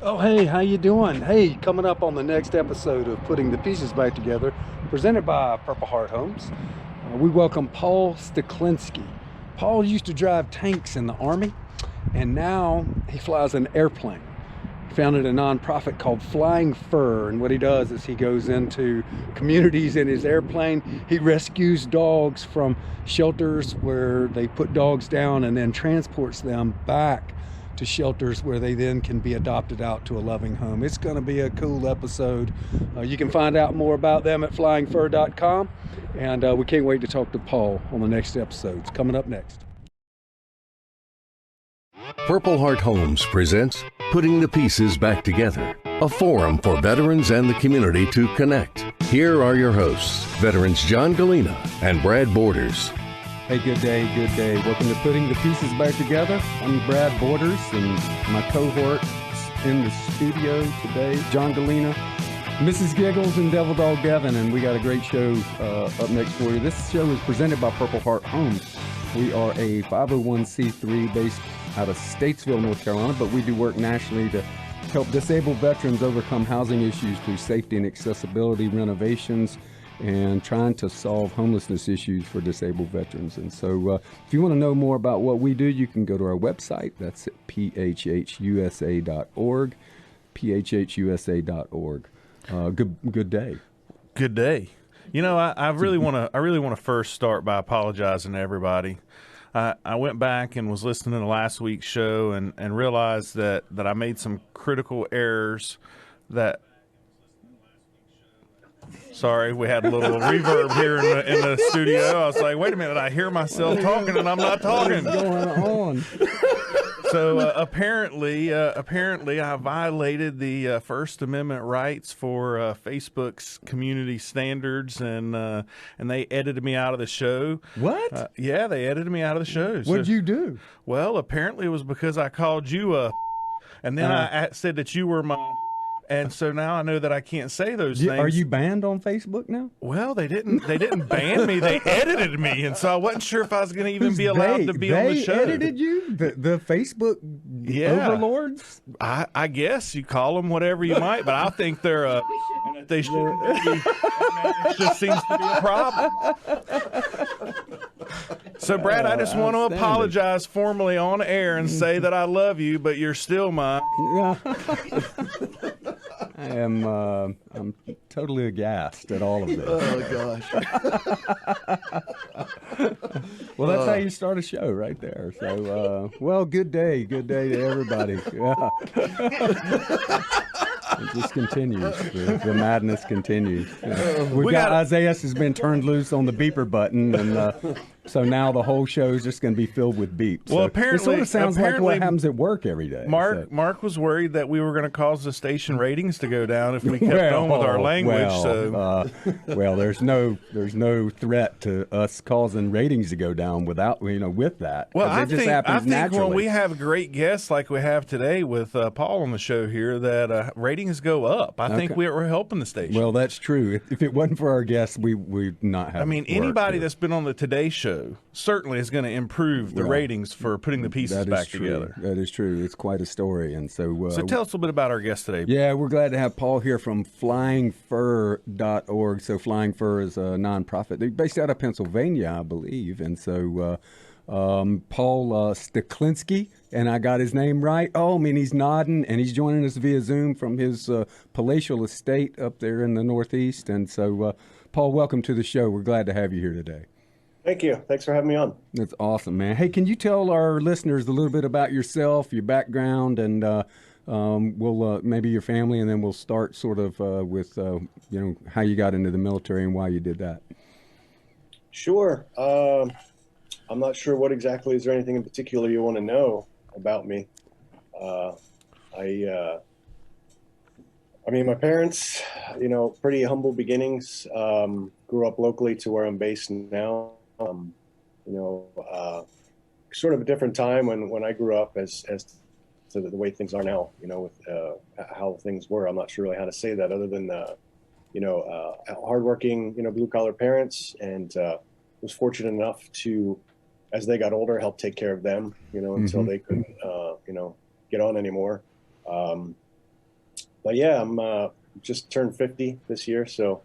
Oh, hey, how you doing? Hey, coming up on the next episode of Putting the Pieces Back Together, presented by Purple Heart Homes, we welcome Paul Steklenski. Paul used to drive tanks in the Army, and now he flies an airplane. He founded a nonprofit called Flying Fur, and what he does is he goes into communities in his airplane. He rescues dogs from shelters where they put dogs down and then transports them back to shelters where they then can be adopted out to a loving home. It's going to be a cool episode. You can find out more about them at flyingfur.com, and we can't wait to talk to Paul on the next episodes. Coming up next. Purple Heart Homes presents Putting the Pieces Back Together, a forum for veterans and the community to connect. Here are your hosts, veterans John Gallina and Brad Borders. Hey, good day, good day. Welcome to Putting the Pieces Back Together. I'm Brad Borders, and my cohorts in the studio today, John Gallina, Mrs. Giggles, and Devil Dog Devin, and we got a great show up next for you. This show is presented by Purple Heart Homes. We are a 501c3 based out of Statesville, North Carolina, but we do work nationally to help disabled veterans overcome housing issues through safety and accessibility renovations, and trying to solve homelessness issues for disabled veterans. And so if you want to know more about what we do, you can go to our website. That's at phhusa.org, phhusa.org. Good day. Good day. You know, I really want to first start by apologizing to everybody. I went back and was listening to last week's show and realized that I made some critical errors that. Sorry, we had a little reverb here in the studio. I was like, wait a minute, I hear myself talking and I'm not talking. What's going on? So apparently I violated the First Amendment rights for Facebook's community standards, and they edited me out of the show. What? Yeah, they edited me out of the show. What'd you do? Well, apparently it was because I called you and then I said that you were my. And so now I know that I can't say those things. Are you banned on Facebook now? Well, they didn't ban me. They edited me, and so I wasn't sure if I was going to even be allowed to be on the show. They edited you? The Facebook overlords? I guess you call them whatever you might, but I think they're and that they should. It just seems to be a problem. So, Brad, I just want to apologize formally on air and say that I love you, but you're still mine. I'm totally aghast at all of this. Oh gosh. Well, that's how you start a show right there. So, well, good day to everybody. Yeah. It just continues. The madness continues. We've got Isaiah has been turned loose on the beeper button, and so now the whole show is just going to be filled with beeps. Well, so apparently, it sort of sounds like what happens at work every day. Mark was worried that we were going to cause the station ratings to go down if we kept on with our language. Well, there's no threat to us causing ratings to go down with that. Well, I it just think happens naturally. When we have great guests like we have today with Paul on the show here, that ratings go up. I think we're helping the station. Well, that's true. If it wasn't for our guests, we'd not have. I mean, anybody that's been on the Today Show certainly is going to improve the ratings for putting the pieces back together. That is true. It's quite a story. And so tell us a little bit about our guest today. Yeah, we're glad to have Paul here from flyingfur.org. So Flying Fur is a nonprofit. They're based out of Pennsylvania, I believe. And so Paul Steklenski, and I got his name right. Oh, I mean, he's nodding, and he's joining us via Zoom from his palatial estate up there in the Northeast. And so, Paul, welcome to the show. We're glad to have you here today. Thank you. Thanks for having me on. That's awesome, man. Hey, can you tell our listeners a little bit about yourself, your background, and we'll maybe your family, and then we'll start sort of with how you got into the military and why you did that. Sure. I'm not sure what exactly. Is there anything in particular you want to know about me? I mean, my parents, pretty humble beginnings. Grew up locally to where I'm based now. Sort of a different time when I grew up as to the way things are now, with how things were. I'm not sure really how to say that other than, hardworking, blue collar parents, and was fortunate enough to, as they got older, help take care of them, until they couldn't, get on anymore. But yeah, I'm just turned 50 this year, so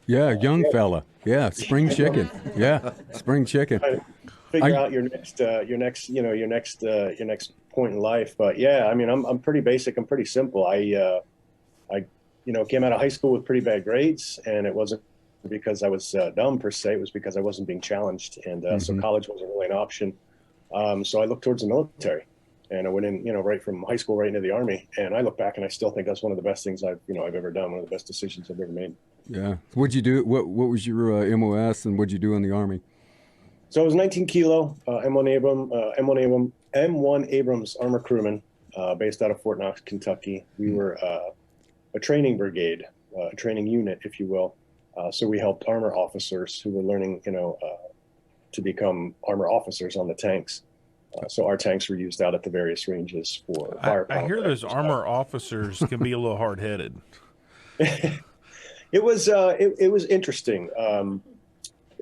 Yeah, young fella. Yeah, spring chicken. Yeah, spring chicken. trying to figure out your next point in life. But yeah, I mean, I'm pretty basic. I'm pretty simple. I came out of high school with pretty bad grades, and it wasn't because I was dumb per se. It was because I wasn't being challenged, and so college wasn't really an option. So I looked towards the military, and I went in, right from high school right into the Army. And I look back, and I still think that's one of the best things I've ever done. One of the best decisions I've ever made. Yeah. What'd you do? What was your MOS, and what'd you do in the Army? So I was 19 kilo M1 Abrams armor crewman, based out of Fort Knox, Kentucky. We were a training brigade, a training unit, if you will. So we helped armor officers who were learning, to become armor officers on the tanks. So our tanks were used out at the various ranges for firepower. I hear those armor officers can be a little hard-headed. It was interesting.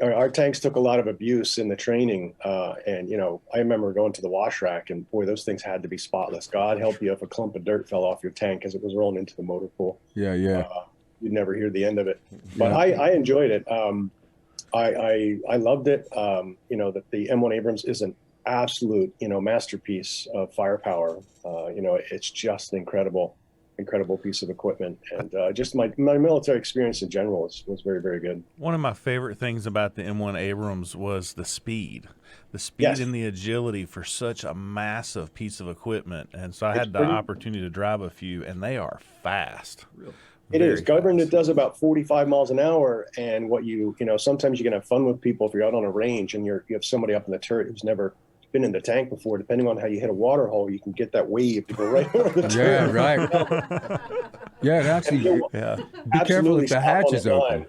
Our tanks took a lot of abuse in the training, and I remember going to the wash rack, and boy, those things had to be spotless. God help you if a clump of dirt fell off your tank as it was rolling into the motor pool. Yeah. You'd never hear the end of it, but I enjoyed it. I loved it. That the M1 Abrams is an absolute masterpiece of firepower. It's just an incredible piece of equipment, and just my military experience in general was very, very good. One of my favorite things about the M1 Abrams was the speed Yes. and the agility for such a massive piece of equipment. And so I had the opportunity to drive a few, and they are fast. It is governed. It does about 45 miles an hour, and sometimes you can have fun with people if you're out on a range and you have somebody up in the turret who's never been in the tank before. Depending on how you hit a water hole, you can get that wave to go right over the turret. Yeah, right. Yeah, it actually. Be careful if the hatch is open.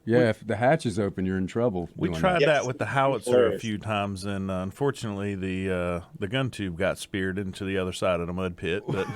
Yeah, if the hatch is open, you're in trouble. We tried that with the howitzer a few times, and unfortunately, the gun tube got speared into the other side of the mud pit. But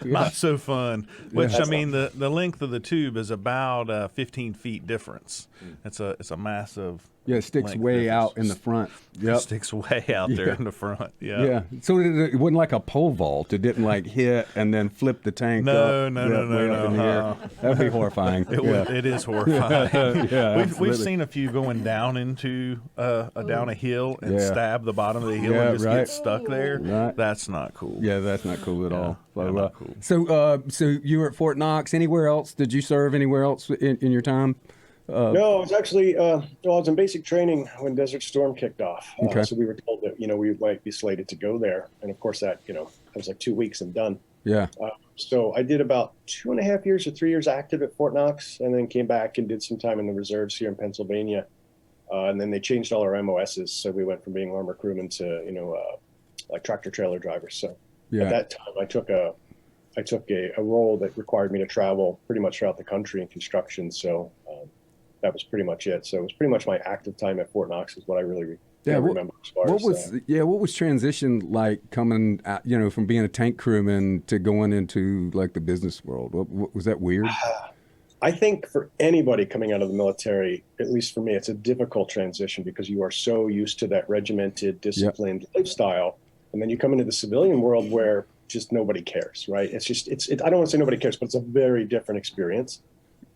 not so fun. Which I mean, the length of the tube is about 15 feet difference. It's a massive. Yeah, it sticks way out in the front. Yep. It sticks way out there in the front. Yeah. Yeah. So it wasn't like a pole vault. It didn't hit and then flip the tank up. No. That'd be horrifying. It is horrifying. Yeah, we've seen a few going down into down a hill and stab the bottom of the hill and just get stuck there. Right. That's not cool. Yeah, that's not cool at all. Not cool. So you were at Fort Knox. Anywhere else? Did you serve anywhere else in your time? No, it was actually, I was in basic training when Desert Storm kicked off. Okay. So we were told that, we might be slated to go there. And of course that was like 2 weeks and done. Yeah. So I did about 2.5 years or 3 years active at Fort Knox, and then came back and did some time in the reserves here in Pennsylvania. And then they changed all our MOSs. So we went from being armor crewmen to, like tractor trailer drivers. So at that time I took a role that required me to travel pretty much throughout the country in construction. So, that was pretty much it. So it was pretty much my active time at Fort Knox is what I really remember as far what was transition like coming out, from being a tank crewman to going into like the business world? What was that weird? I think for anybody coming out of the military, at least for me, it's a difficult transition because you are so used to that regimented, disciplined lifestyle. And then you come into the civilian world where just nobody cares, right? I don't want to say nobody cares, but it's a very different experience.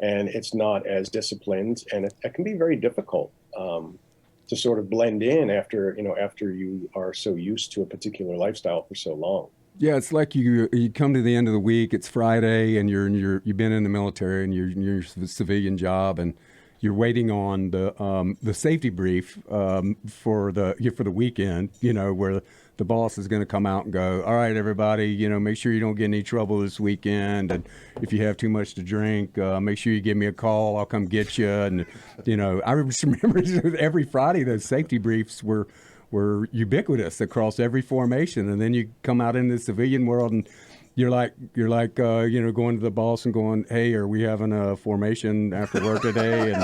And it's not as disciplined, and it can be very difficult to sort of blend in after you are so used to a particular lifestyle for so long. Yeah, it's like you come to the end of the week. It's Friday, and you've been in the military, and you're in your civilian job, and you're waiting on the safety brief for the weekend. Where the boss is going to come out and go, all right, everybody, make sure you don't get any trouble this weekend. And if you have too much to drink, make sure you give me a call. I'll come get you. And, I just remember every Friday, those safety briefs were ubiquitous across every formation. And then you come out in the civilian world and you're like, going to the boss and going, hey, are we having a formation after work today? And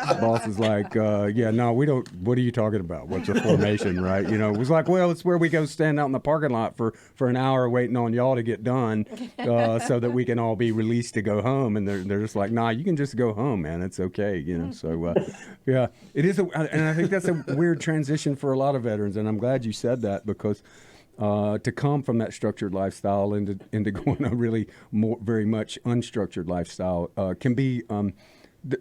the boss is like, no, we don't. What are you talking about? What's a formation, right? It was like, well, it's where we go stand out in the parking lot for an hour waiting on y'all to get done so that we can all be released to go home. And they're just like, nah, you can just go home, man. It's okay, So, it is. And I think that's a weird transition for a lot of veterans. And I'm glad you said that because to come from that structured lifestyle into going a really very much unstructured lifestyle can be.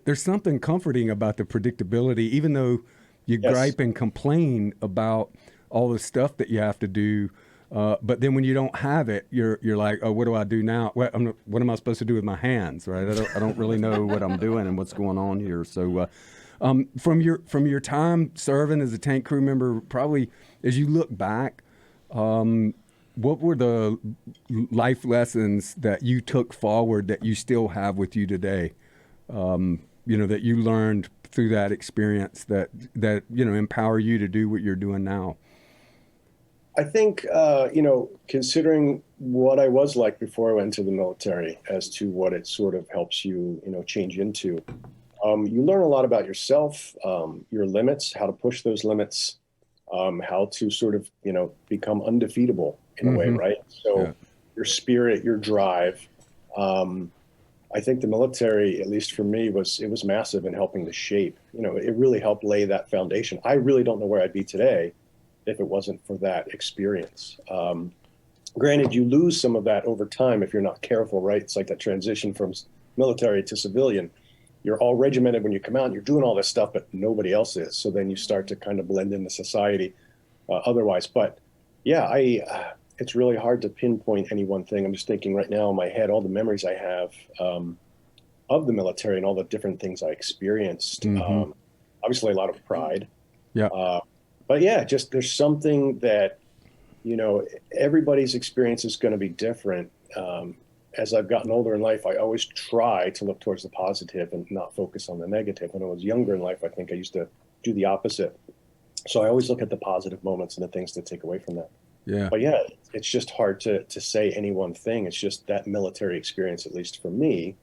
There's something comforting about the predictability, even though you gripe and complain about all the stuff that you have to do. But then when you don't have it, you're like, oh, what do I do now? What am I supposed to do with my hands, right? I don't really know what I'm doing and what's going on here. So from your time serving as a tank crew member, probably as you look back, what were the life lessons that you took forward that you still have with you today? That you learned through that experience that empower you to do what you're doing now? I think, considering what I was like before I went into the military as to what it sort of helps you, change into, you learn a lot about yourself, your limits, how to push those limits, how to sort of, become undefeatable in a way, right? So your spirit, your drive, I think the military, at least for me, it was massive in helping to shape, it really helped lay that foundation. I really don't know where I'd be today if it wasn't for that experience. Granted, you lose some of that over time if you're not careful, right? It's like that transition from military to civilian. You're all regimented when you come out, and you're doing all this stuff, but nobody else is. So then you start to kind of blend into society otherwise. But yeah, it's really hard to pinpoint any one thing. I'm just thinking right now in my head, all the memories I have of the military and all the different things I experienced. Obviously, a lot of pride. Yeah. But yeah, just there's something that, everybody's experience is going to be different. As I've gotten older in life, I always try to look towards the positive and not focus on the negative. When I was younger in life, I think I used to do the opposite. So I always look at the positive moments and the things to take away from that. Yeah. But yeah, it's just hard to say any one thing. It's just that military experience, at least for me,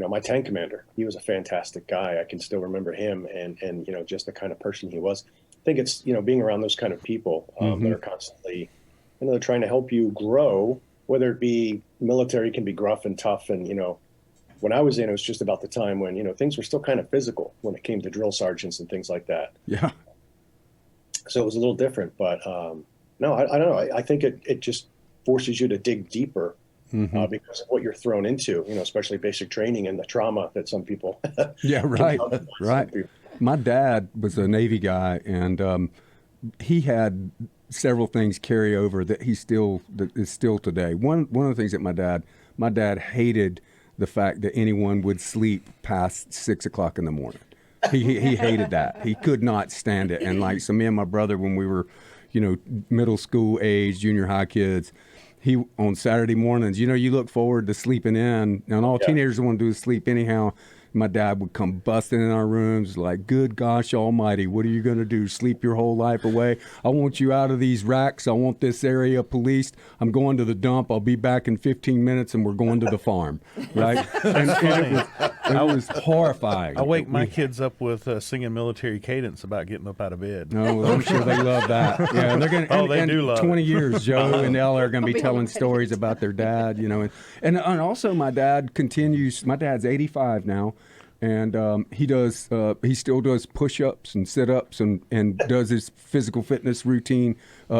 my tank commander, he was a fantastic guy. I can still remember him and just the kind of person he was. I think it's, being around those kind of people that are constantly, they're trying to help you grow, whether it be military can be gruff and tough. And, when I was in, it was just about the time when, things were still kind of physical when it came to drill sergeants and things like that. Yeah. So it was a little different, but no, I don't know. I think it just forces you to dig deeper because of what you're thrown into, especially basic training and the trauma that some people. Yeah, right, right. My dad was a Navy guy, and he had several things carry over that is still today. One of the things that my dad hated the fact that anyone would sleep past 6 o'clock in the morning. He hated that. He could not stand it. And so me and my brother, when we were, middle school age, junior high kids, on Saturday mornings, you look forward to sleeping in. And all teenagers want to do is sleep anyhow. My dad would come busting in our rooms like, good gosh almighty, what are you going to do? Sleep your whole life away? I want you out of these racks. I want this area policed. I'm going to the dump. I'll be back in 15 minutes and we're going to the farm. Right? and it was horrifying. I wake my kids up with singing military cadence about getting up out of bed. No, well, I'm sure they love that. Yeah, and they're going to. They do love 20 it. years, Joe and Ella are going to be telling stories about their dad. And also my dad continues. My dad's 85 now. And he still does push-ups and sit-ups and does his physical fitness routine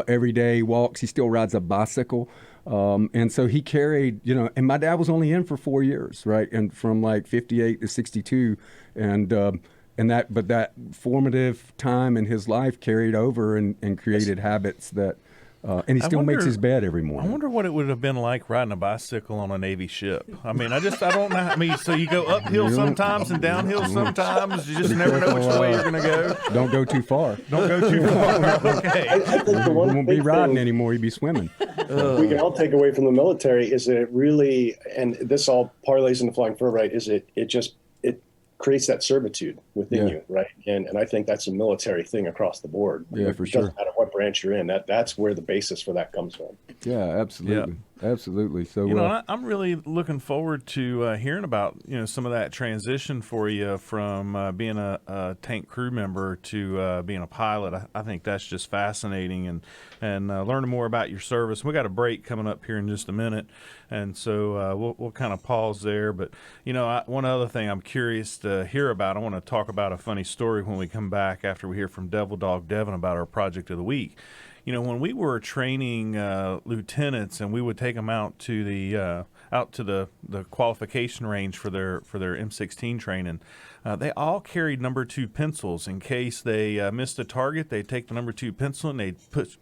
every day. He walks. He still rides a bicycle. And so he carried, and my dad was only in for 4 years, right? And from 58 to 62. And that formative time in his life carried over and created habits that, and he still makes his bed every morning. I wonder what it would have been like riding a bicycle on a Navy ship. I mean, I don't know. I mean, so you go uphill sometimes and downhill sometimes. You just never know which way you're going to go. Don't go too far. Don't go too far. Okay. I think the You one won't be big riding thing anymore. You'd be swimming. we can all take away from the military is that it really, and this all parlays into flying fur, right, is it creates that servitude within you, right? And I think that's a military thing across the board. Yeah, for It sure. doesn't matter what branch you're in. That's where the basis for that comes from. Yeah, absolutely. Absolutely. So I'm really looking forward to hearing about some of that transition for you from being a tank crew member to being a pilot. I think that's just fascinating, and learning more about your service. We got a break coming up here in just a minute, and so we'll kind of pause there. But one other thing I'm curious to hear about. I want to talk about a funny story when we come back after we hear from Devil Dog Devin about our project of the week. When we were training lieutenants, and we would take them out to the qualification range for their M16 training, they all carried number 2 pencils in case they missed a target. They'd take the number 2 pencil and they'd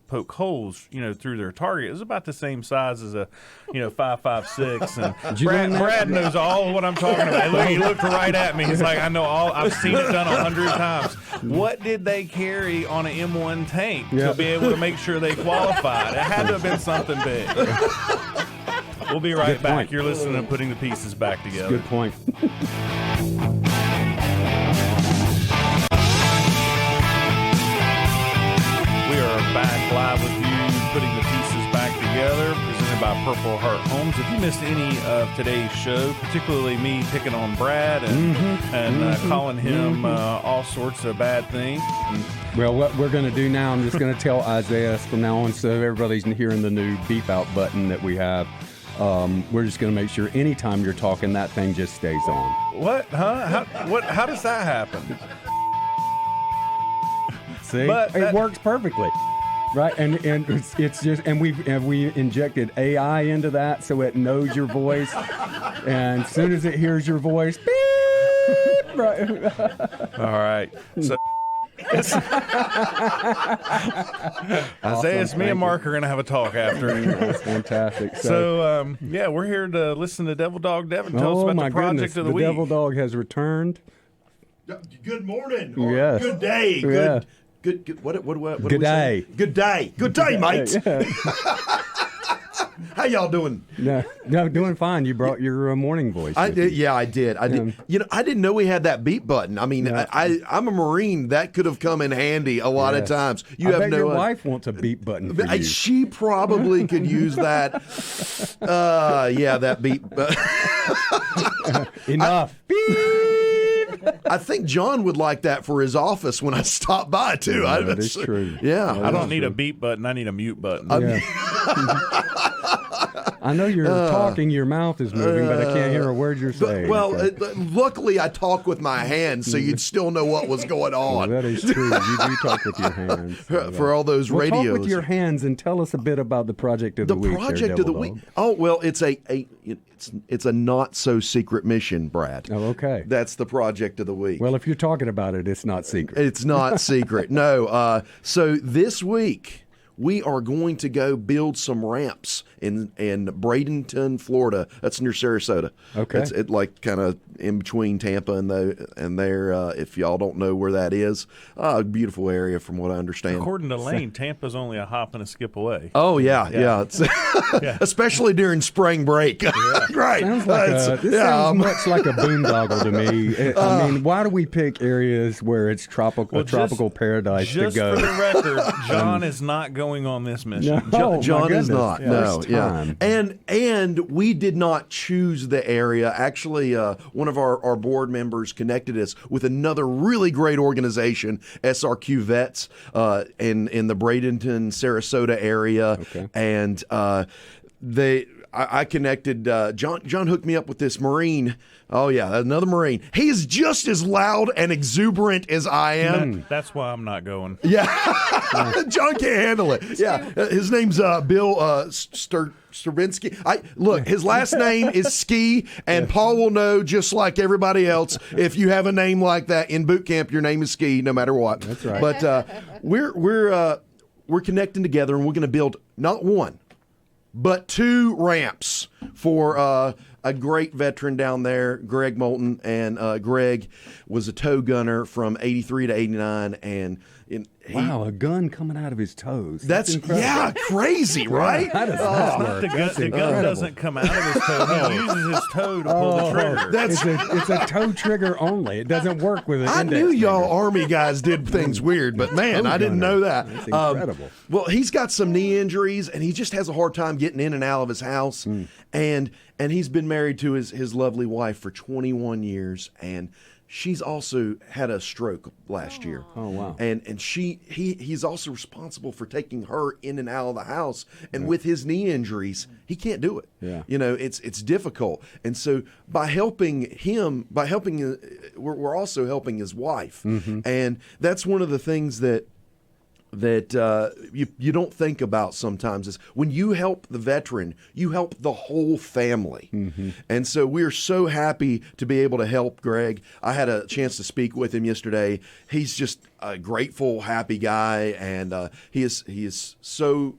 poke holes, through their target. It was about the same size as a, 5.56. And Brad knows all of what I'm talking about. He looked right at me. He's like, I know all. I've seen it done 100 times. What did they carry on an M1 tank to be able to make sure they qualified? It had to have been something big. We'll be right back. Point. You're listening to Putting the Pieces Back Together. Good point. We are back live with you, Putting the Pieces Back Together, presented by Purple Heart Homes. If you missed any of today's show, particularly me picking on Brad and calling him all sorts of bad things. Well, what we're going to do now, I'm just going to tell Isaiah from now on, so everybody's hearing the new beep out button that we have. We're just going to make sure anytime you're talking, that thing just stays on. What? Huh? How does that happen? See, But it that- works perfectly, right? And it's just, and we injected AI into that so it knows your voice, and as soon as it hears your voice, beep, right? All right. So Isaiah, me and Mark are going to have a talk after. That's fantastic. So, we're here to listen to Devil Dog Devin tell us oh about my the project goodness, of the the week. Devil Dog has returned. Good morning. Or Yes. Good day. Yeah. Good. What do Good we day. say? Good day. Good day, mates. Yeah. How y'all doing? No, doing fine. You brought your morning voice. I with did. you. Yeah, I did. I did. I didn't know we had that beat button. I mean, Yeah. I'm a Marine. That could have come in handy a lot of Yes. times. I bet your wife wants a beat button for you. She probably could use that. That beat. Enough. I think John would like that for his office when I stop by too. Yeah, that is true. Yeah, I don't need a beep button. I need a mute button. Yeah. I know you're talking, your mouth is moving, but I can't hear a word you're saying. Luckily I talk with my hands, so you'd still know what was going on. That is true. You do talk with your hands. For all those Well, radios. talk with your hands and tell us a bit about the project of the week. The project of the week. Oh well, it's a not so secret mission, Brad. Oh, okay. That's the project of the week. Well, if you're talking about it, it's not secret. It's not secret. No. So this week we are going to go build some ramps in Bradenton, Florida. That's near Sarasota. Okay. It's like kind of in between Tampa and there. If y'all don't know where that is, a beautiful area from what I understand. According to Lane, Tampa's only a hop and a skip away. Oh yeah. It's especially during spring break. Right. Sounds like this sounds much like a boondoggle to me. I mean, why do we pick areas where it's tropical paradise to Just go? for the record, John is not going on this mission. No, John my is goodness. not. No, First yeah, time. and we did not choose the area. Actually, one of our board members connected us with another really great organization, SRQ Vets, in the Bradenton, Sarasota area, Okay. and I connected. John hooked me up with this Marine. Oh yeah, another Marine. He is just as loud and exuberant as I am. That's why I'm not going. Yeah, John can't handle it. Yeah, his name's Bill Steklenski. Look, his last name is Ski, and Paul will know just like everybody else. If you have a name like that in boot camp, your name is Ski, no matter what. That's right. But we're connecting together, and we're going to build not one, but 2 ramps for a great veteran down there, Greg Moulton, and Greg was a tow gunner from 83 to 89, and wow, a gun coming out of his toes. That's incredible. crazy, right? How does that work? The gun doesn't come out of his toe. He uses his toe to pull the trigger. It's a toe trigger only. It doesn't work with an I index knew y'all finger. Army guys did things weird, but man, I didn't know that. That's incredible. Well, he's got some knee injuries, and he just has a hard time getting in and out of his house. And he's been married to his lovely wife for 21 years, and she's also had a stroke last year. Oh wow! And he's also responsible for taking her in and out of the house. And with his knee injuries, he can't do it. Yeah. It's difficult. And so by helping him, we're also helping his wife. And that's one of the things that you don't think about sometimes is when you help the veteran, you help the whole family. And so we're so happy to be able to help Greg. I had a chance to speak with him yesterday. He's just a grateful, happy guy, and he is so.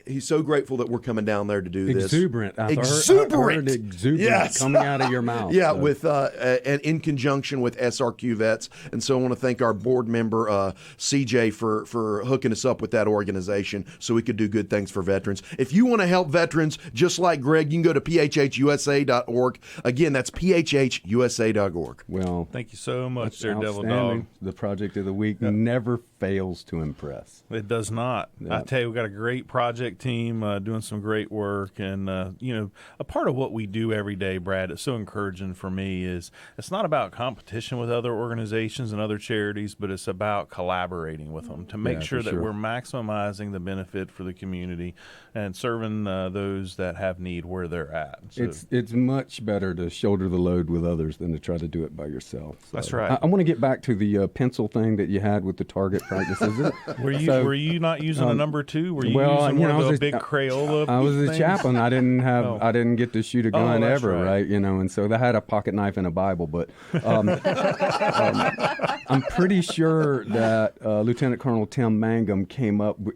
He's so grateful that we're coming down there to do this. Exuberant. Exuberant. Yes. Coming out of your mouth. Yeah, so. with and in conjunction with SRQ Vets. And so I want to thank our board member, CJ, for hooking us up with that organization so we could do good things for veterans. If you want to help veterans just like Greg, you can go to phhusa.org. Again, that's phhusa.org. Well, Thank you so much, there, Devil Dog. outstanding. The project of the week never fails to impress. It does not. I tell you, we've got a great project team doing some great work, and a part of what we do every day, Brad, it's so encouraging for me is it's not about competition with other organizations and other charities, but it's about collaborating with them to make sure that we're maximizing the benefit for the community and serving those that have need where they're at. So, It's much better to shoulder the load with others than to try to do it by yourself. So That's right. I want to get back to the pencil thing that you had with the target practices. Were you not using a number 2? Were you using one of the big Crayola? I was a things? chaplain. I didn't get to shoot a gun that's ever, right. And so they had a pocket knife and a Bible. But I'm pretty sure that Lieutenant Colonel Tim Mangum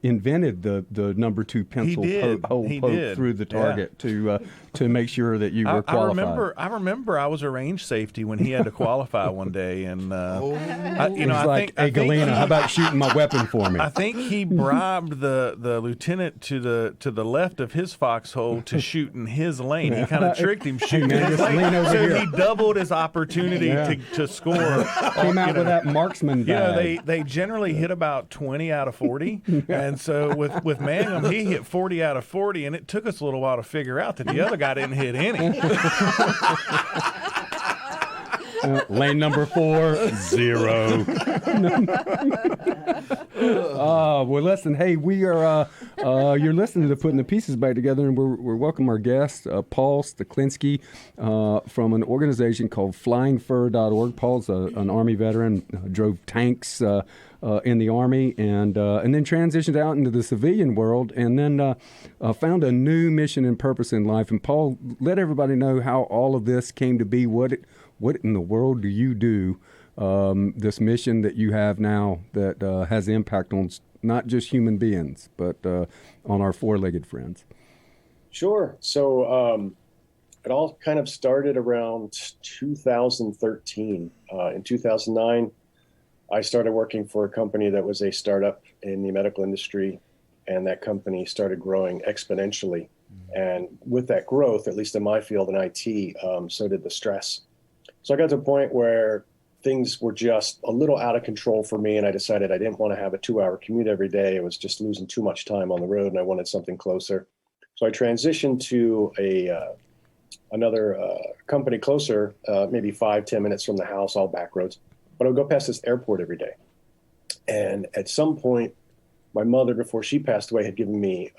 invented the number 2 pencil hole poke through the target to make sure that you were qualified. I remember I was a range safety when he had to qualify one day, and Hey, Gallina, how about shooting my weapon for me? I think he bribed the lieutenant to the left of his foxhole to shoot in his lane. He kind of tricked him shooting in his lane, so he doubled his opportunity to score. Came out with that marksman bag. They generally hit about 20 out of 40, and so with Mangum, he hit 40 out of 40, and it took us a little while to figure out that the other guy didn't hit any. Lane number 4, 0. Well, listen, hey, we are, you're listening to Putting the Pieces Back Together, and we're welcome our guest, Paul Steklenski, from an organization called flyingfur.org. Paul's an Army veteran, drove tanks in the Army, and then transitioned out into the civilian world, and then found a new mission and purpose in life. And Paul, let everybody know how all of this came to be. What in the world do you do, this mission that you have now that has impact on not just human beings, but on our four-legged friends? Sure. So it all kind of started around 2013. In 2009, I started working for a company that was a startup in the medical industry, and that company started growing exponentially. And with that growth, at least in my field in IT, so did the stress. So I got to a point where things were just a little out of control for me, and I decided I didn't want to have a 2-hour commute every day. I was just losing too much time on the road, and I wanted something closer. So I transitioned to another company closer, maybe 5-10 minutes from the house, all back roads. But I would go past this airport every day. And at some point, my mother, before she passed away, had given me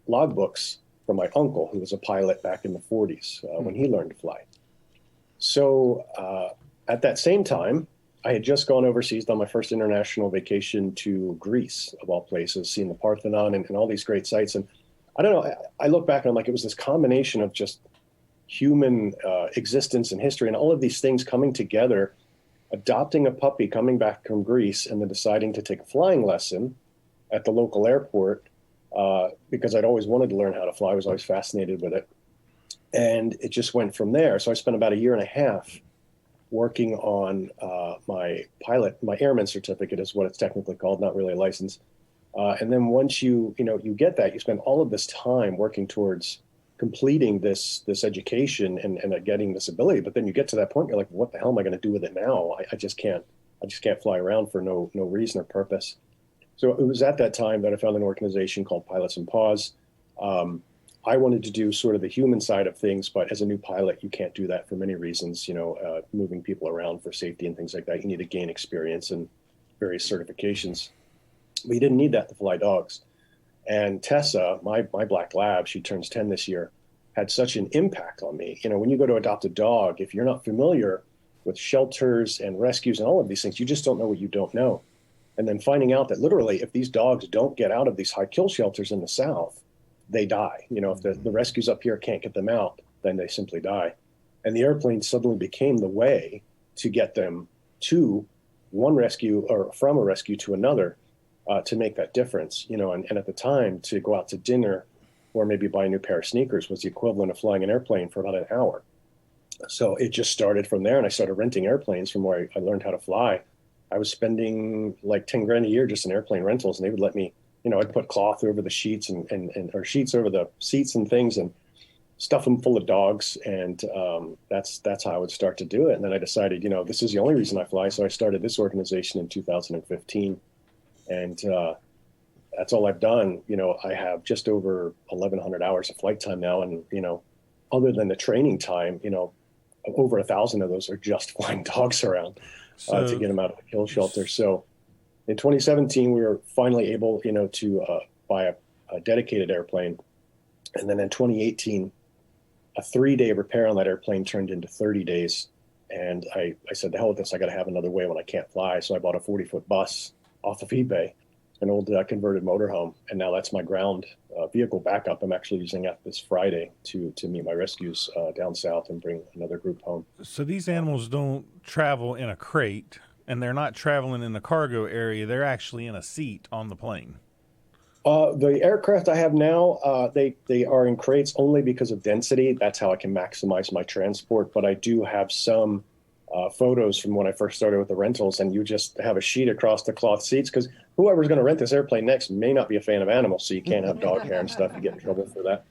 logbooks from my uncle, who was a pilot back in the 40s when he learned to fly. So at that same time, I had just gone overseas on my first international vacation to Greece, of all places, seeing the Parthenon and all these great sites. And I don't know, I look back and I'm like, it was this combination of just human existence and history and all of these things coming together, adopting a puppy, coming back from Greece, and then deciding to take a flying lesson at the local airport because I'd always wanted to learn how to fly. I was always fascinated with it. And it just went from there. So I spent about a year and a half working on my airman certificate is what it's technically called, not really a license. And then once you get that, you spend all of this time working towards completing this education and getting this ability. But then you get to that point, you're like, what the hell am I going to do with it now? I just can't fly around for no reason or purpose. So it was at that time that I found an organization called Pilots and Paws. I wanted to do sort of the human side of things, but as a new pilot, you can't do that for many reasons, moving people around for safety and things like that. You need to gain experience and various certifications. But you didn't need that to fly dogs. And Tessa, my black lab, she turns 10 this year, had such an impact on me. When you go to adopt a dog, if you're not familiar with shelters and rescues and all of these things, you just don't know what you don't know. And then finding out that literally if these dogs don't get out of these high kill shelters in the South, they die. If the rescues up here can't get them out, then they simply die. And the airplane suddenly became the way to get them to one rescue or from a rescue to another to make that difference. And at the time, to go out to dinner or maybe buy a new pair of sneakers was the equivalent of flying an airplane for about an hour. So it just started from there, and I started renting airplanes from where I learned how to fly. I was spending like 10 grand a year just in airplane rentals, and they would let me, I'd put cloth over the sheets or sheets over the seats and things and stuff them full of dogs. And that's how I would start to do it. And then I decided, this is the only reason I fly. So I started this organization in 2015. And that's all I've done. I have just over 1,100 hours of flight time now. And, other than the training time, over 1,000 of those are just flying dogs around to get them out of the kill shelter. So in 2017, we were finally able, to buy a dedicated airplane. And then in 2018, a 3-day repair on that airplane turned into 30 days. And I said, the hell with this, I got to have another way when I can't fly. So I bought a 40-foot bus off of eBay, an old converted motorhome. And now that's my ground vehicle backup. I'm actually using that this Friday to meet my rescues down south and bring another group home. So these animals don't travel in a crate, and they're not traveling in the cargo area. They're actually in a seat on the plane. The aircraft I have now, they are in crates only because of density. That's how I can maximize my transport. But I do have some photos from when I first started with the rentals, and you just have a sheet across the cloth seats because whoever's going to rent this airplane next may not be a fan of animals, so you can't have dog hair and stuff. You get in trouble for that.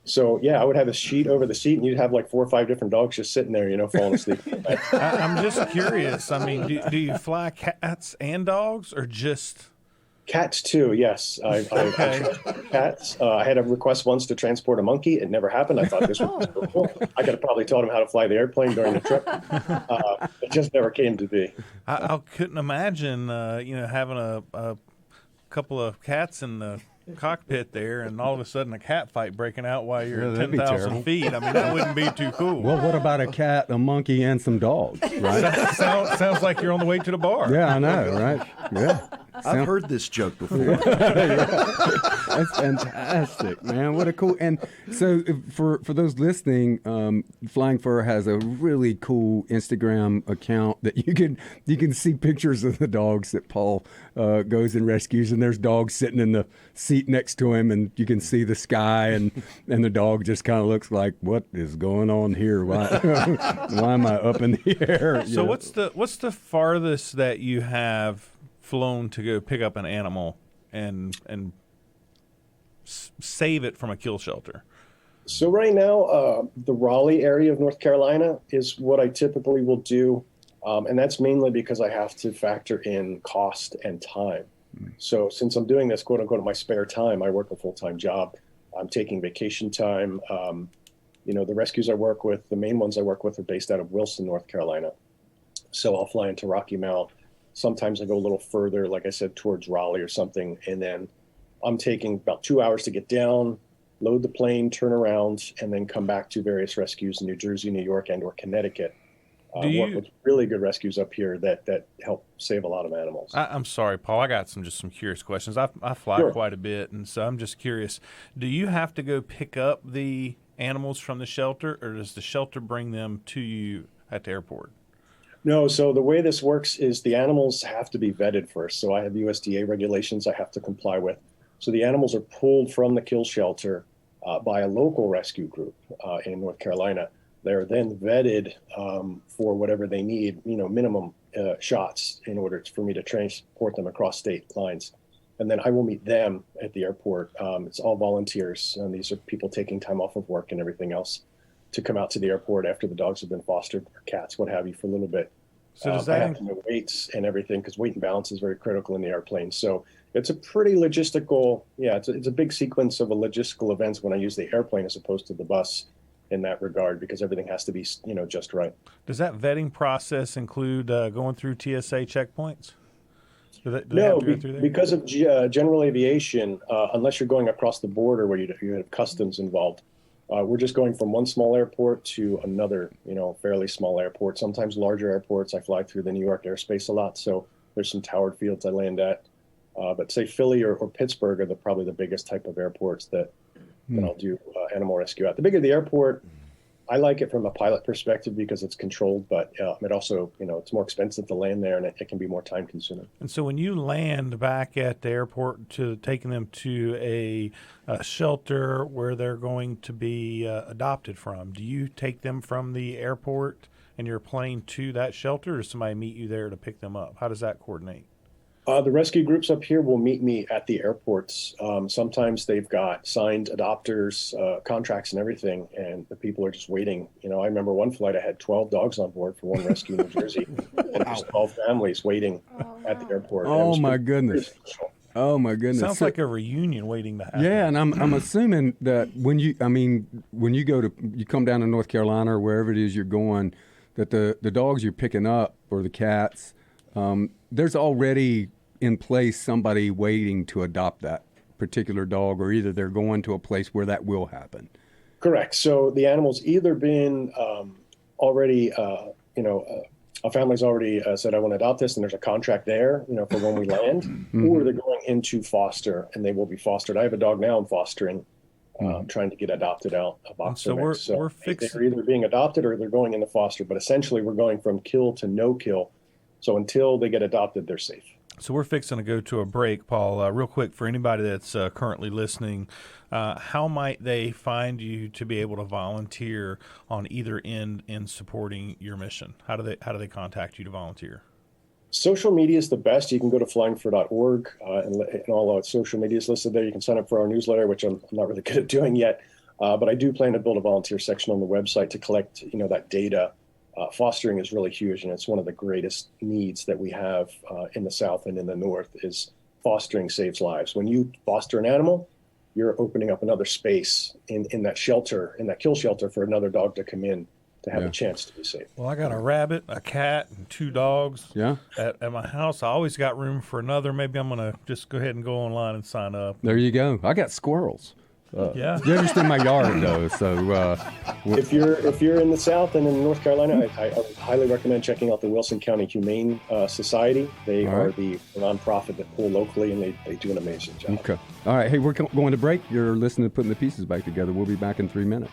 So, yeah, I would have a sheet over the seat, and you'd have like 4 or 5 different dogs just sitting there, falling asleep. I'm just curious. I mean, do you fly cats and dogs or just... Cats too, yes. I cats. I had a request once to transport a monkey. It never happened. I thought this was so cool. I could have probably taught him how to fly the airplane during the trip. It just never came to be. I couldn't imagine, having a couple of cats in the cockpit there, and all of a sudden a cat fight breaking out while you're at 10,000 feet. I mean, that wouldn't be too cool. Well, what about a cat, a monkey, and some dogs? Right? Sounds like you're on the way to the bar. Yeah, I know, right? Yeah. I've heard this joke before. That's fantastic, man. What a cool. And so for those listening, Flying Fur has a really cool Instagram account that you can see pictures of the dogs that Paul goes and rescues, and there's dogs sitting in the seat next to him, and you can see the sky, and the dog just kind of looks like, what is going on here? Why am I up in the air? So what's the farthest that you have flown to go pick up an animal and save it from a kill shelter? So right now, the Raleigh area of North Carolina is what I typically will do. And that's mainly because I have to factor in cost and time. So since I'm doing this, quote unquote, in my spare time, I work a full-time job. I'm taking vacation time. The rescues I work with, the main ones I work with are based out of Wilson, North Carolina. So I'll fly into Rocky Mount. Sometimes I go a little further, like I said, towards Raleigh or something. And then I'm taking about 2 hours to get down, load the plane, turn around, and then come back to various rescues in New Jersey, New York, and or Connecticut. Work with really good rescues up here that help save a lot of animals. I'm sorry, Paul. I got some curious questions. I fly quite a bit, and so I'm just curious. Do you have to go pick up the animals from the shelter, or does the shelter bring them to you at the airport? No, so the way this works is the animals have to be vetted first. So I have USDA regulations I have to comply with. So the animals are pulled from the kill shelter by a local rescue group in North Carolina. They're then vetted for whatever they need, minimum shots in order for me to transport them across state lines. And then I will meet them at the airport. It's all volunteers, and these are people taking time off of work and everything else to come out to the airport after the dogs have been fostered, or cats, what have you, for a little bit. So does I that have to know weights and everything because weight and balance is very critical in the airplane. So it's a pretty logistical, it's a big sequence of a logistical events when I use the airplane as opposed to the bus in that regard, because everything has to be, just right. does that vetting process include going through TSA checkpoints? No, because of general aviation, unless you're going across the border where you have customs involved, we're just going from one small airport to another, fairly small airport, sometimes larger airports. I fly through the New York airspace a lot, so there's some towered fields I land at. But say Philly or Pittsburgh are probably the biggest type of airports that I'll do animal rescue at. The bigger the airport, I like it from a pilot perspective because it's controlled, but it also, it's more expensive to land there, and it can be more time consuming. And so when you land back at the airport taking them to a shelter where they're going to be adopted from, do you take them from the airport and your plane to that shelter, or does somebody meet you there to pick them up? How does that coordinate? The rescue groups up here will meet me at the airports. Sometimes they've got signed adopters, contracts and everything, and the people are just waiting. I remember one flight I had 12 dogs on board for one rescue in New Jersey, and there's 12 families waiting at the airport. Oh, my goodness. Oh, my goodness. Sounds like a reunion waiting to happen. Yeah, and I'm assuming that when you come down to North Carolina or wherever it is you're going, that the dogs you're picking up or the cats, there's already in place somebody waiting to adopt that particular dog, or either they're going to a place where that will happen. Correct. So the animal's either been already, a family's already said, I want to adopt this, and there's a contract there, for when we land, or they're going into foster, and they will be fostered. I have a dog now I'm fostering, trying to get adopted out of Oxford. So we're fixing. They're either being adopted or they're going into foster, but essentially we're going from kill to no kill. So until they get adopted, they're safe. So we're fixing to go to a break, Paul. Real quick, for anybody that's currently listening, how might they find you to be able to volunteer on either end in supporting your mission? How do they contact you to volunteer? Social media is the best. You can go to flyingfor.org, and all our social media is listed there. You can sign up for our newsletter, which I'm not really good at doing yet, but I do plan to build a volunteer section on the website to collect that data. Fostering is really huge, and it's one of the greatest needs that we have in the South and in the North is fostering saves lives. When you foster an animal, you're opening up another space in that shelter, in that kill shelter, for another dog to come in to have a chance to be safe. Well, I got a rabbit, a cat, and 2 dogs at my house. I always got room for another. Maybe I'm going to just go ahead and go online and sign up. There you go. I got squirrels. They're just in my yard though. So if you're in the South and in North Carolina, I would highly recommend checking out the Wilson County Humane Society. They are the nonprofit that pull locally, and they do an amazing job. Okay. All right. Hey, we're going to break. You're listening to Putting the Pieces Back Together. We'll be back in 3 minutes.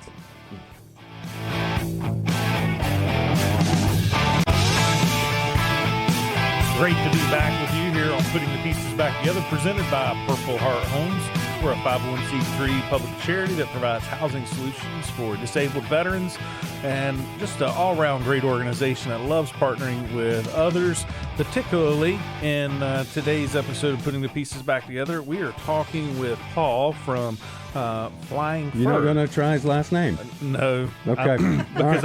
Great to be back with you here on Putting the Pieces Back Together, presented by Purple Heart Homes. We're a 501c3 public charity that provides housing solutions for disabled veterans, and just an all-around great organization that loves partnering with others. Particularly in today's episode of Putting the Pieces Back Together, we are talking with Paul from Flying Fur. You're not going to try his last name? No. Okay. Because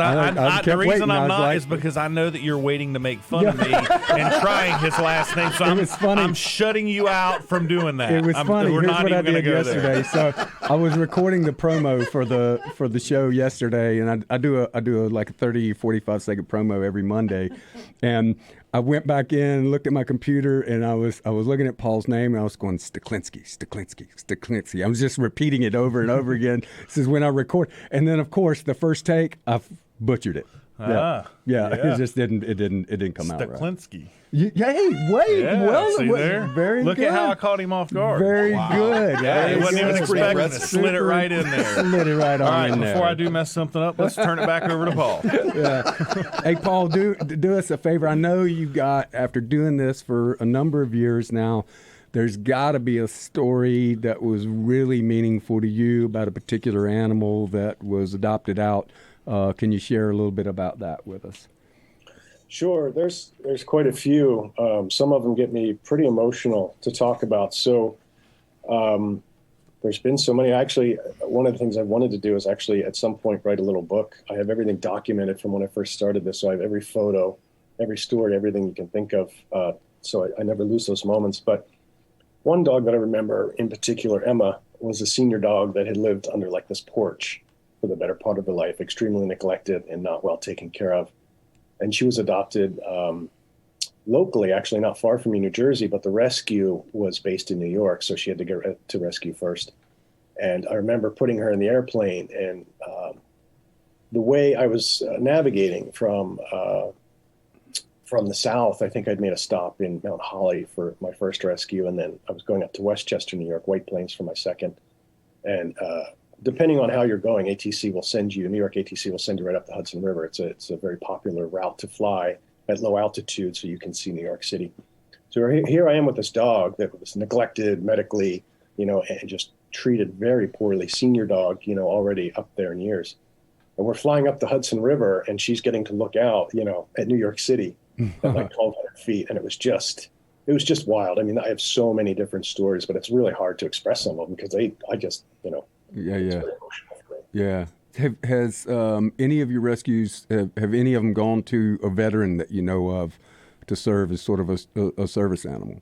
the reason I'm not is because I know that you're waiting to make fun of me and trying his last name. So I'm shutting you out from doing that. It was funny. We're Here's not what even I did go there. yesterday. So I was recording the promo for the show yesterday, and I do like a 30, 45 second promo every Monday, and I went back in and looked at my computer, and I was looking at Paul's name, and I was going Steklenski. I was just repeating it over and over again. This is when I record, and then of course the first take I butchered it. Yeah. It just didn't come out right. Steklenski. Hey, wait. Yeah, well, see there? Very Look good. at how I caught him off guard. Very good. Yeah, he Very wasn't even good. expecting it. Slid it right in there. Slid it right on All right, in there. before I do mess something up, let's turn it back over to Paul. Hey, Paul, do us a favor. I know you got, after doing this for a number of years now, there's got to be a story that was really meaningful to you about a particular animal that was adopted out. Can you share a little bit about that with us? Sure. There's quite a few. Some of them get me pretty emotional to talk about. So there's been so many. Actually, one of the things I wanted to do is actually at some point write a little book. I have everything documented from when I first started this. So I have every photo, every story, everything you can think of. So I never lose those moments. But one dog that I remember in particular, Emma, was a senior dog that had lived under like this porch for the better part of her life, extremely neglected and not well taken care of. And she was adopted locally, actually not far from me, New Jersey, but the rescue was based in New York, so she had to get to rescue first. And I remember putting her in the airplane, and the way I was navigating from the south, I think I'd made a stop in Mount Holly for my first rescue, and then I was going up to Westchester, New York, White Plains for my second. And depending on how you're going, ATC will send you, New York ATC will send you right up the Hudson River. It's a very popular route to fly at low altitude so you can see New York City. So here I am with this dog that was neglected medically, and just treated very poorly, senior dog, already up there in years. And we're flying up the Hudson River, and she's getting to look out, at New York City at like 1,200 feet. And it was just wild. I mean, I have so many different stories, but it's really hard to express some of them because I just, Yeah. Has any of your rescues, have any of them gone to a veteran that you know of to serve as sort of a service animal?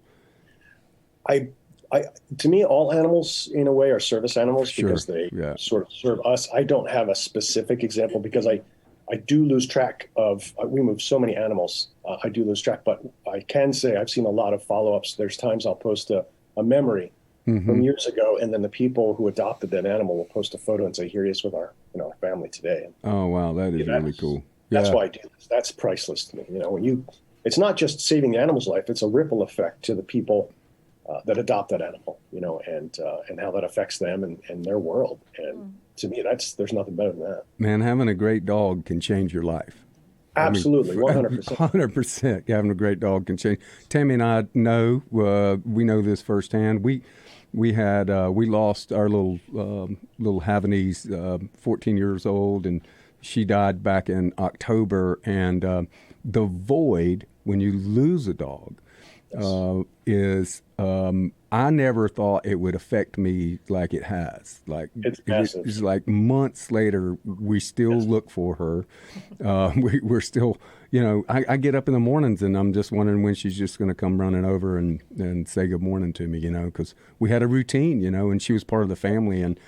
To me, all animals in a way are service animals because they sort of serve us. I don't have a specific example because I do lose track of, we move so many animals. I do lose track, but I can say I've seen a lot of follow-ups. There's times I'll post a memory from years ago, and then the people who adopted that animal will post a photo and say, here he is with our family today. Oh, wow. That is really cool. That's why I do this. That's priceless to me. It's not just saving the animal's life, it's a ripple effect to the people that adopt that animal, and how that affects them and their world. And to me, there's nothing better than that. Man, having a great dog can change your life. Absolutely, 100%. 100%. Having a great dog can change. Tammy and I know, we know this firsthand. We lost our little Havanese, 14 years old, and she died back in October. And the void when you lose a dog is I never thought it would affect me like it has. Like it's massive. It's like months later, we still look for her. We're still, I get up in the mornings and I'm just wondering when she's just going to come running over and say good morning to me, because we had a routine, and she was part of the family. And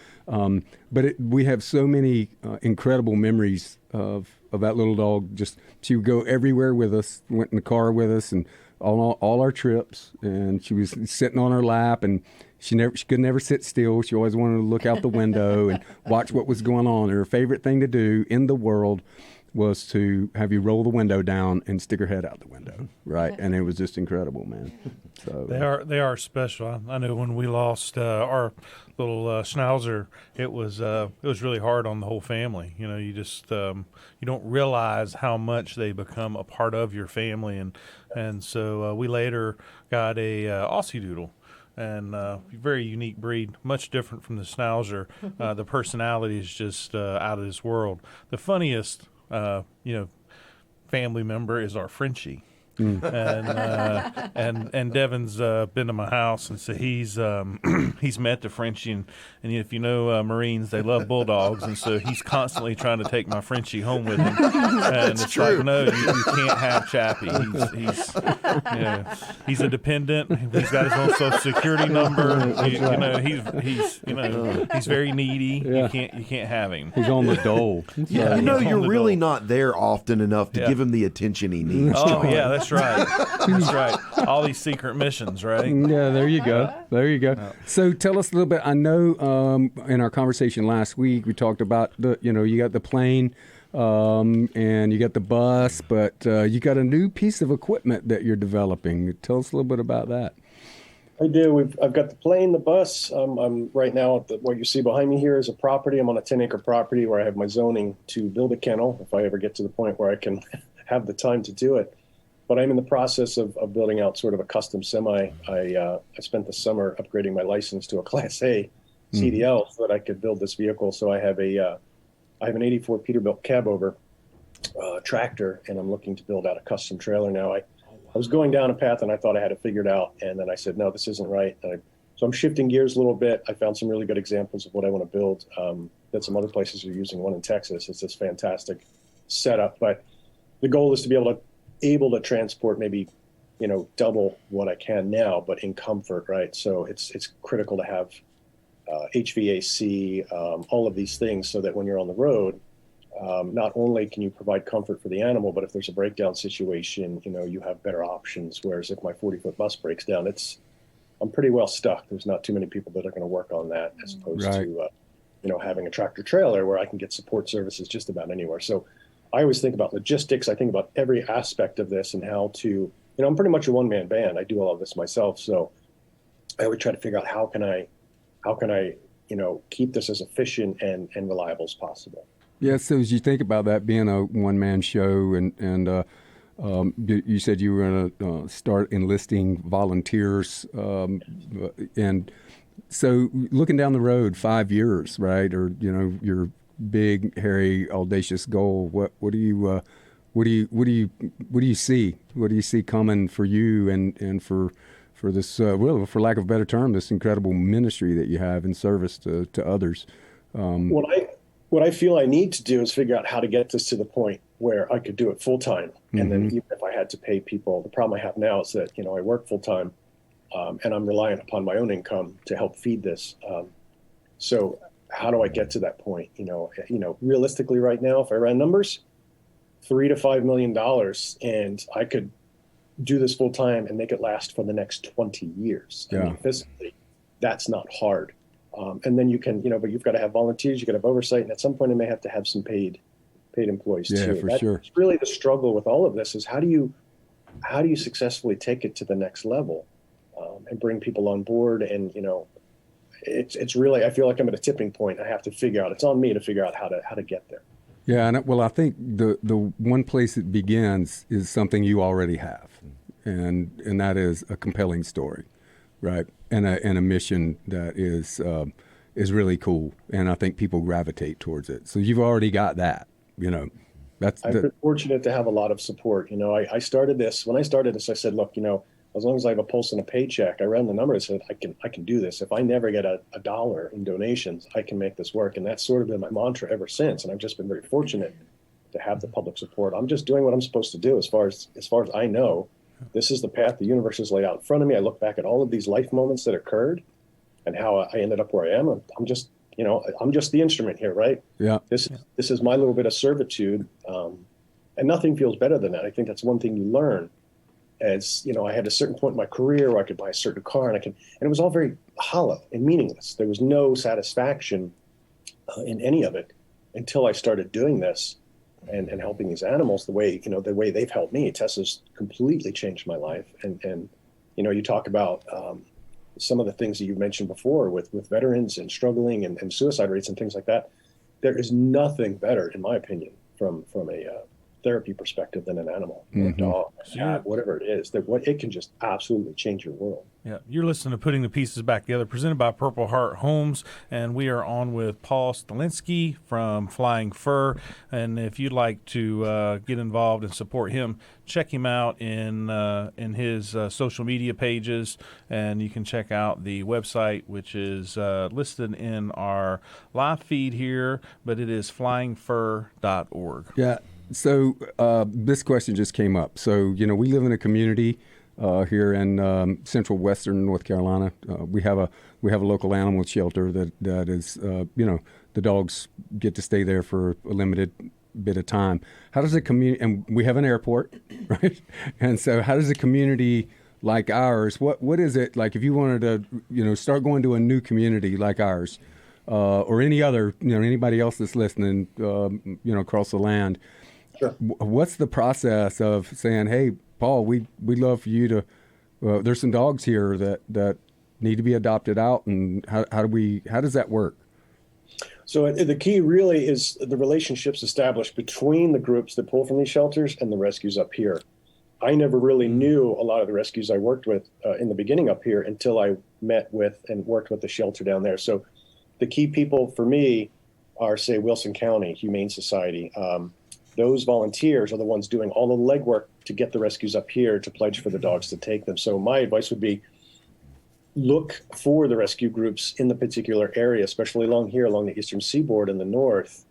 but we have so many incredible memories of that little dog. She would go everywhere with us, went in the car with us, and all our trips, and she was sitting on her lap, and she could never sit still. She always wanted to look out the window and watch what was going on. And her favorite thing to do in the world was to have you roll the window down and stick her head out the window, right? And it was just incredible, man. So they are special. I know when we lost our little Schnauzer, it was really hard on the whole family. You just you don't realize how much they become a part of your family, and so we later got a Aussie Doodle. And very unique breed, much different from the Schnauzer. The personality is just out of this world. The funniest, family member is our Frenchie. And Devin's been to my house, and so he's met the Frenchie, and if Marines, they love bulldogs, and so he's constantly trying to take my Frenchie home with him. And it's true. Like, no, you can't have Chappie. He's a dependent. He's got his own Social Security number. He's very needy. Yeah. You can't have him. he's on the dole. Yeah, you're really not there often enough to give him the attention he needs. Oh, yeah, that's right. That's right. All these secret missions, right? Yeah, there you go. So tell us a little bit. I know in our conversation last week, we talked about you got the plane and you got the bus, but you got a new piece of equipment that you're developing. Tell us a little bit about that. I do. I've got the plane, the bus. I'm right now what you see behind me here is a property. I'm on a 10-acre property where I have my zoning to build a kennel if I ever get to the point where I can have the time to do it. but I'm in the process of building out sort of a custom semi. I spent the summer upgrading my license to a Class A CDL so that I could build this vehicle. So I have an '84 Peterbilt cab over tractor, and I'm looking to build out a custom trailer now. I was going down a path and I thought I had it figured out, and then I said, no, this isn't right. So I'm shifting gears a little bit. I found some really good examples of what I want to build that some other places are using. One in Texas. It's this fantastic setup, but the goal is to be able to transport maybe, double what I can now, but in comfort, right? So it's critical to have HVAC, all of these things, so that when you're on the road, not only can you provide comfort for the animal, but if there's a breakdown situation, you have better options. Whereas if my 40-foot bus breaks down, I'm pretty well stuck. There's not too many people that are going to work on that, as opposed to, having a tractor trailer where I can get support services just about anywhere. So I always think about logistics. I think about every aspect of this and how to, I'm pretty much a one-man band. I do all of this myself. So I would try to figure out how can I, keep this as efficient and reliable as possible. Yeah. So as you think about that being a one-man show, and you said you were going to start enlisting volunteers, and so looking down the road 5 years, right? Or your big, hairy, audacious goal. What do you see? What do you see coming for you and for this, well, for lack of a better term, this incredible ministry that you have in service to others? What I feel I need to do is figure out how to get this to the point where I could do it full time. And then even if I had to pay people, the problem I have now is that, I work full time, and I'm reliant upon my own income to help feed this. So how do I get to that point? Realistically right now, if I ran numbers, $3 to $5 million, and I could do this full time and make it last for the next 20 years. Yeah. I mean, physically, that's not hard. And then you can, but you've got to have volunteers, you got to have oversight, and at some point I may have to have some paid employees too. Yeah, for sure. It's really the struggle with all of this is how do you successfully take it to the next level, and bring people on board? And it's really, I feel like I'm at a tipping point. I have to figure out. It's on me to figure out how to get there. Yeah, and I think the one place it begins is something you already have, and that is a compelling story, right? And a mission that is really cool, and I think people gravitate towards it. So you've already got that, I've been fortunate to have a lot of support. I started this. When I started this, I said, look, as long as I have a pulse and a paycheck, I ran the numbers and said, I can do this. If I never get a dollar in donations, I can make this work. And that's sort of been my mantra ever since. And I've just been very fortunate to have the public support. I'm just doing what I'm supposed to do as far as I know. This is the path the universe has laid out in front of me. I look back at all of these life moments that occurred and how I ended up where I am. I'm just the instrument here, right? Yeah. This is my little bit of servitude. And nothing feels better than that. I think that's one thing you learn. As I had a certain point in my career where I could buy a certain car, and it was all very hollow and meaningless. There was no satisfaction in any of it until I started doing this and helping these animals the way they've helped me. Tessa's completely changed my life. And you talk about some of the things that you mentioned before with veterans and struggling and suicide rates and things like that. There is nothing better, in my opinion, from a therapy perspective than an animal, a dog, a cat, whatever it is. It can just absolutely change your world. Yeah, you're listening to Putting the Pieces Back Together, presented by Purple Heart Homes, and we are on with Paul Steklenski from Flying Fur. And if you'd like to get involved and support him, check him out in his social media pages, and you can check out the website, which is listed in our live feed here, but it is flyingfur.org. Yeah. So this question just came up. So, we live in a community here in central western North Carolina. We have a local animal shelter that is, the dogs get to stay there for a limited bit of time. How does a community, and we have an airport, right? And so how does a community like ours, what is it like if you wanted to, start going to a new community like ours, or any other, anybody else that's listening, across the land? Sure. What's the process of saying, hey, Paul, we'd love for you to, there's some dogs here that need to be adopted out, and how does that work? So the key really is the relationships established between the groups that pull from these shelters and the rescues up here. I never really knew a lot of the rescues I worked with in the beginning up here until I met with and worked with the shelter down there. So the key people for me are, say, Wilson County Humane Society. Those volunteers are the ones doing all the legwork to get the rescues up here to pledge for the dogs to take them. So my advice would be look for the rescue groups in the particular area, especially along the Eastern Seaboard in the north,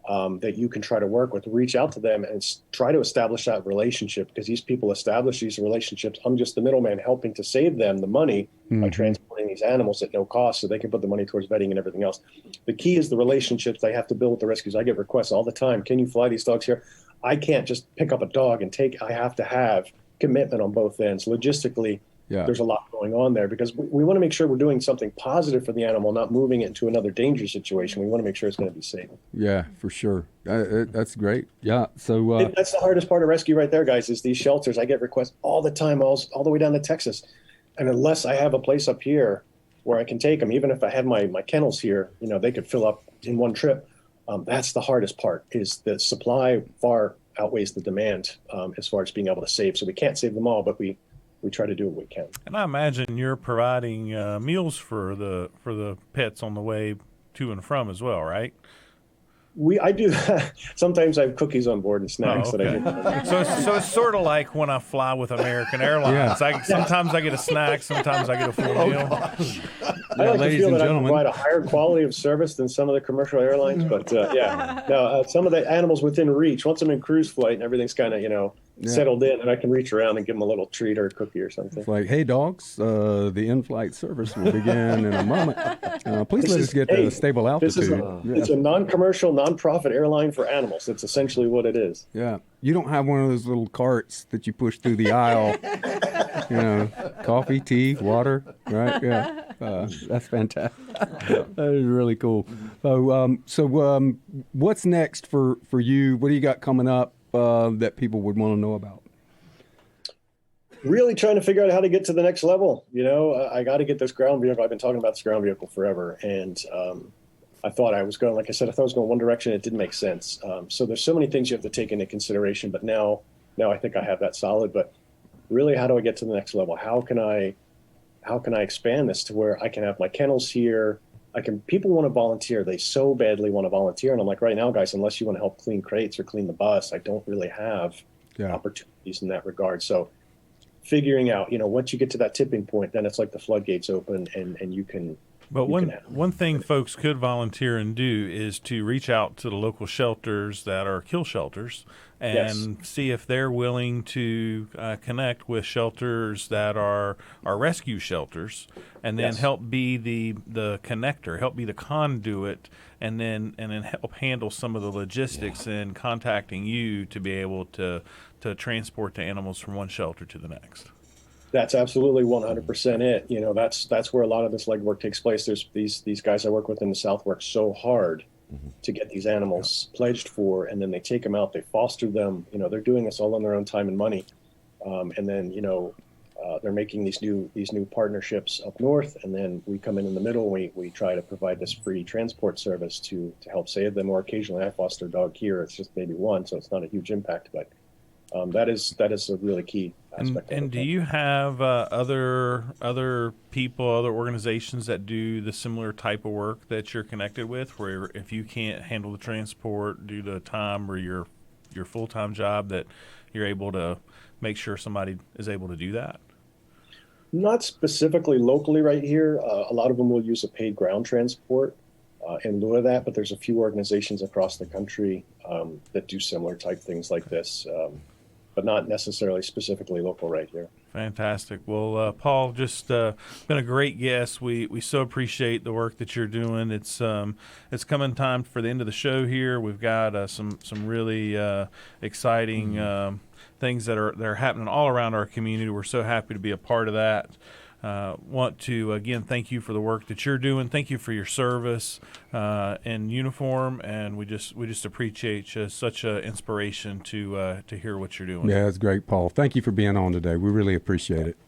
that you can try to work with. Reach out to them and try to establish that relationship, because these people establish these relationships. I'm just the middleman helping to save them the money by transporting these animals at no cost so they can put the money towards vetting and everything else. The key is the relationships they have to build with the rescues. I get requests all the time. Can you fly these dogs here? I can't just pick up a dog and take. I have to have commitment on both ends. Logistically, there's a lot going on there, because we want to make sure we're doing something positive for the animal, not moving it into another dangerous situation. We want to make sure it's going to be safe. Yeah, for sure. That's great. Yeah. So that's the hardest part of rescue right there, guys, is these shelters. I get requests all the time, all the way down to Texas. And unless I have a place up here where I can take them, even if I have my kennels here, they could fill up in one trip. That's the hardest part, is the supply far outweighs the demand as far as being able to save. So we can't save them all, but we try to do what we can. And I imagine you're providing meals for the pets on the way to and from as well, right? I do that. Sometimes I have cookies on board and snacks that I get. So it's sort of like when I fly with American Airlines. Sometimes I get a snack, sometimes I get a full meal. I like to feel that I provide a higher quality of service than some of the commercial airlines, but some of the animals within reach, once I'm in cruise flight and everything's kind of, settled in, and I can reach around and give them a little treat or a cookie or something. It's like, hey, dogs, the in-flight service will begin in a moment. Please let us get to a stable altitude. It's a non-commercial, non-profit airline for animals. That's essentially what it is. Yeah. You don't have one of those little carts that you push through the aisle, coffee, tea, water, right? Yeah. That's fantastic. That is really cool. So what's next for you? What do you got coming up that people would want to know about? Really trying to figure out how to get to the next level. I got to get this ground vehicle. I've been talking about this ground vehicle forever. And I thought I was going one direction. It didn't make sense. So there's so many things you have to take into consideration. But now I think I have that solid. But really, how do I get to the next level? How can I expand this to where I can have my kennels here? People want to volunteer. They so badly want to volunteer. And I'm like, right now, guys, unless you want to help clean crates or clean the bus, I don't really have opportunities in that regard. So figuring out, once you get to that tipping point, then it's like the floodgates open and you can. But one thing folks could volunteer and do is to reach out to the local shelters that are kill shelters and see if they're willing to connect with shelters that are rescue shelters, and then help be the connector, help be the conduit, and then help handle some of the logistics in contacting you to be able to transport the animals from one shelter to the next. That's absolutely 100% it. That's where a lot of this legwork takes place. There's these guys I work with in the South work so hard to get these animals pledged for, and then they take them out, they foster them. They're doing this all on their own time and money, and then they're making these new partnerships up north, and then we come in the middle. We try to provide this free transport service to help save them. Or occasionally I foster a dog here. It's just maybe one, so it's not a huge impact, but that is a really key aspect. And do you have other people, other organizations that do the similar type of work that you're connected with, where if you can't handle the transport due to time or your full-time job, that you're able to make sure somebody is able to do that? Not specifically locally right here. A lot of them will use a paid ground transport in lieu of that, but there's a few organizations across the country that do similar type things like this, but not necessarily specifically local right here. Fantastic. Well, Paul, just been a great guest. We so appreciate the work that you're doing. It's coming time for the end of the show here. We've got some really exciting things that are happening all around our community. We're so happy to be a part of that. Want to again thank you for the work that you're doing. Thank you for your service in uniform, and we just appreciate you. Such an inspiration to hear what you're doing. Yeah, it's great, Paul. Thank you for being on today. We really appreciate it.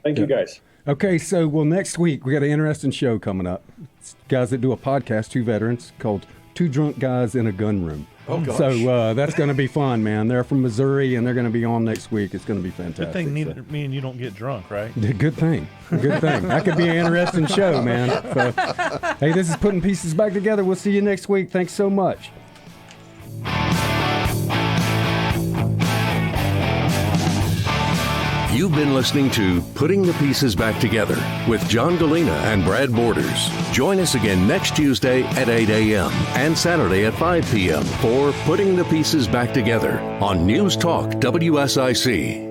Thank you, guys. Okay, so next week we got an interesting show coming up. It's guys that do a podcast, two veterans, called two drunk guys in a gun room. Oh, gosh. So that's going to be fun, man. They're from Missouri, and they're going to be on next week. It's going to be fantastic. Good thing me and you don't get drunk, right? Good thing. Good thing. That could be an interesting show, man. So, hey, this is Putting Pieces Back Together. We'll see you next week. Thanks so much. You've been listening to Putting the Pieces Back Together with John Gallina and Brad Borders. Join us again next Tuesday at 8 a.m. and Saturday at 5 p.m. for Putting the Pieces Back Together on News Talk WSIC.